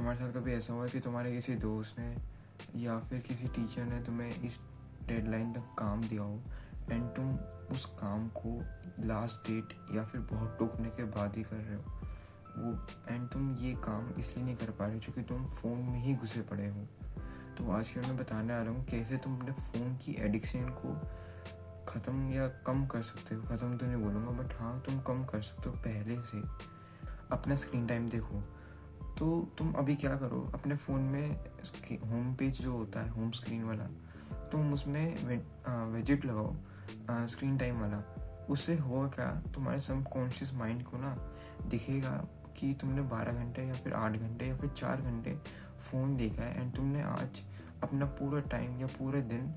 तुम्हारे साथ कभी ऐसा हुआ है कि तुम्हारे किसी दोस्त ने या फिर किसी टीचर ने तुम्हें इस डेडलाइन तक काम दिया हो एंड तुम उस काम को लास्ट डेट या फिर बहुत टूटने के बाद ही कर रहे हो वो, एंड तुम ये काम इसलिए नहीं कर पा रहे क्योंकि तुम फ़ोन में ही घुसे पड़े हो। तो आज के मैं बताने आ रहा हूँ कैसे तुम अपने फ़ोन की एडिक्शन को ख़त्म या कम कर सकते हो। ख़त्म तो नहीं बोलूँगा, बट हाँ, तुम कम कर सकते हो पहले से। अपना स्क्रीन टाइम देखो। तो तुम अभी क्या करो, अपने फ़ोन में होम पेज जो होता है, होम स्क्रीन वाला, तुम उसमें विजिट लगाओ स्क्रीन टाइम वाला। उससे होगा क्या, तुम्हारे सबकॉन्शियस माइंड को ना दिखेगा कि तुमने 12 घंटे या फिर 8 घंटे या फिर 4 घंटे फ़ोन देखा है एंड तुमने आज अपना पूरा टाइम या पूरा दिन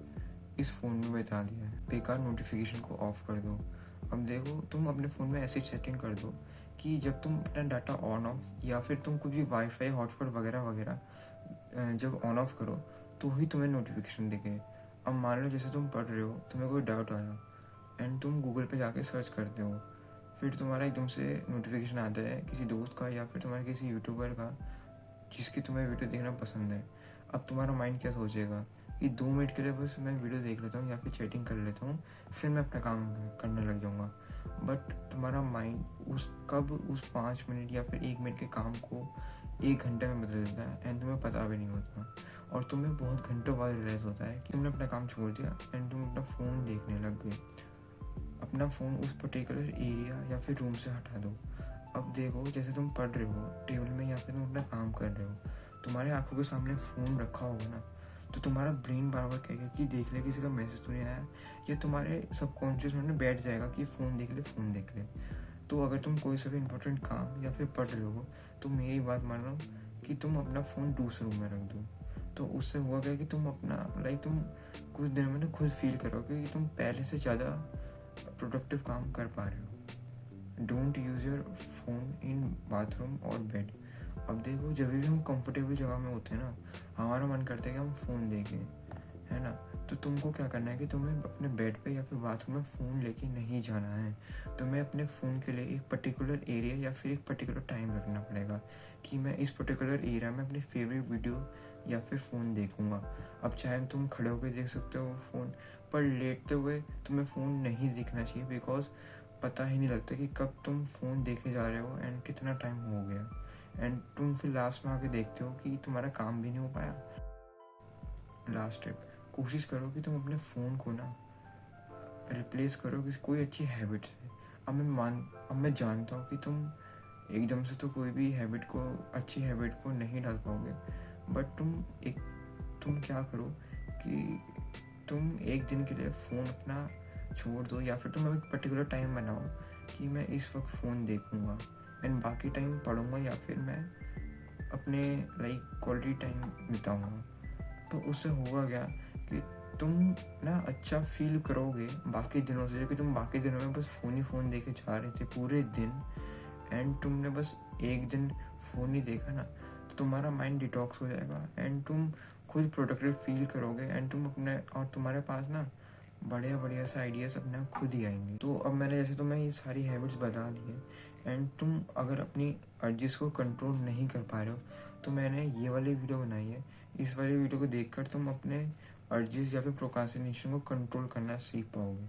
इस फ़ोन में बिता दिया है। बेकार नोटिफिकेशन को ऑफ कर दो। अब देखो, तुम अपने फ़ोन में ऐसी सेटिंग कर दो कि जब तुम अपना डाटा ऑन ऑफ या फिर तुम कुछ भी वाईफाई हॉटस्पॉट वगैरह वगैरह जब ऑन ऑफ करो तो ही तुम्हें नोटिफिकेशन दिखे। अब मान लो जैसे तुम पढ़ रहे हो, तुम्हें कोई डाउट आया एंड तुम गूगल पे जाके सर्च करते हो, फिर तुम्हारा एकदम से नोटिफिकेशन आता है किसी दोस्त का या फिर तुम्हारे किसी यूट्यूबर का जिसकी तुम्हें वीडियो देखना पसंद है। अब तुम्हारा माइंड क्या सोचेगा कि 2 मिनट के लिए बस मैं वीडियो देख लेता हूँ या फिर चैटिंग कर लेता हूँ, फिर मैं अपना काम करने लग जाऊँगा। बट तुम्हारा माइंड उस 5 मिनट या फिर 1 मिनट के काम को 1 घंटे में बदल देता है एंड तुम्हें पता भी नहीं होता, और तुम्हें बहुत घंटों बाद रियलाइज़ होता है कि तुमने अपना काम छोड़ दिया एंड तुम अपना फ़ोन देखने लग गए। अपना फ़ोन उस पर्टिकुलर एरिया या फिर रूम से हटा दो। अब देखो, जैसे तुम पढ़ रहे हो टेबल में या फिर तुम अपना काम कर रहे हो, तुम्हारे आंखों के सामने फ़ोन रखा होगा ना, तो तुम्हारा ब्रेन बार बार कहेगा कि देख ले, किसी का मैसेज तो नहीं आया, या तुम्हारे सबकॉन्शियस में बैठ जाएगा कि फ़ोन देख ले। तो अगर तुम कोई सा भी इम्पोर्टेंट काम या फिर पढ़ रहे हो तो मेरी बात मानो कि तुम अपना फ़ोन दूसरे रूम में रख दो। तो उससे हुआ क्या कि तुम अपना तुम कुछ दिनों में ना खुद फील करोगे कि तुम पहले से ज़्यादा प्रोडक्टिव काम कर पा रहे हो। Don't use your phone in bathroom और बेड। अब देखो, जब भी हम कंफर्टेबल जगह में होते हैं ना, हमारा मन करता है कि हम फ़ोन देखें, है ना। तो तुमको क्या करना है कि तुम्हें अपने बेड पे या फिर बाथरूम में फ़ोन लेके नहीं जाना है। तुम्हें अपने फ़ोन के लिए एक पर्टिकुलर एरिया या फिर एक पर्टिकुलर टाइम रखना पड़ेगा कि मैं इस पर्टिकुलर एरिया में अपनी फेवरेट वीडियो या फिर फ़ोन देखूंगा। अब चाहे तुम खड़े होकर देख सकते हो फ़ोन, पर लेटते हुए तुम्हें फ़ोन नहीं देखना चाहिए, बिकॉज पता ही नहीं लगता कि कब तुम फ़ोन देखे जा रहे हो एंड कितना टाइम हो गया, एंड तुम फिर लास्ट में आके देखते हो कि तुम्हारा काम भी नहीं हो पाया। लास्ट टिप, कोशिश करो कि तुम अपने फ़ोन को ना रिप्लेस करो किसी कोई अच्छी हैबिट से। अब मैं जानता हूँ कि तुम एकदम से तो कोई भी अच्छी हैबिट को नहीं डाल पाओगे, बट तुम क्या करो कि तुम एक दिन के लिए फ़ोन अपना छोड़ दो, या फिर तुम एक पर्टिकुलर टाइम बनाओ कि मैं इस वक्त फ़ोन देखूंगा एंड बाकी टाइम पढ़ूंगा या फिर मैं अपने क्वालिटी टाइम बिताऊंगा। तो उससे होगा क्या कि तुम ना अच्छा फील करोगे बाकी दिनों से, जो कि तुम बाकी दिनों में बस फ़ोन देखे जा रहे थे पूरे दिन, एंड तुमने बस एक दिन फ़ोन ही देखा ना, तो तुम्हारा माइंड डिटॉक्स हो जाएगा एंड तुम खुद प्रोडक्टिव फील करोगे एंड तुम्हारे पास ना बढ़िया से आइडियाज़ अपने आप खुद ही आएंगे। तो अब मैंने जैसे तुम्हें ये सारी हैबिट्स बता दी है एंड तुम अगर अपनी अर्जिस को कंट्रोल नहीं कर पा रहे हो, तो मैंने ये वाली वीडियो बनाई है। इस वाली वीडियो को देखकर तुम अपने अर्जिस या फिर प्रोक्रास्टिनेशन को कंट्रोल करना सीख पाओगे।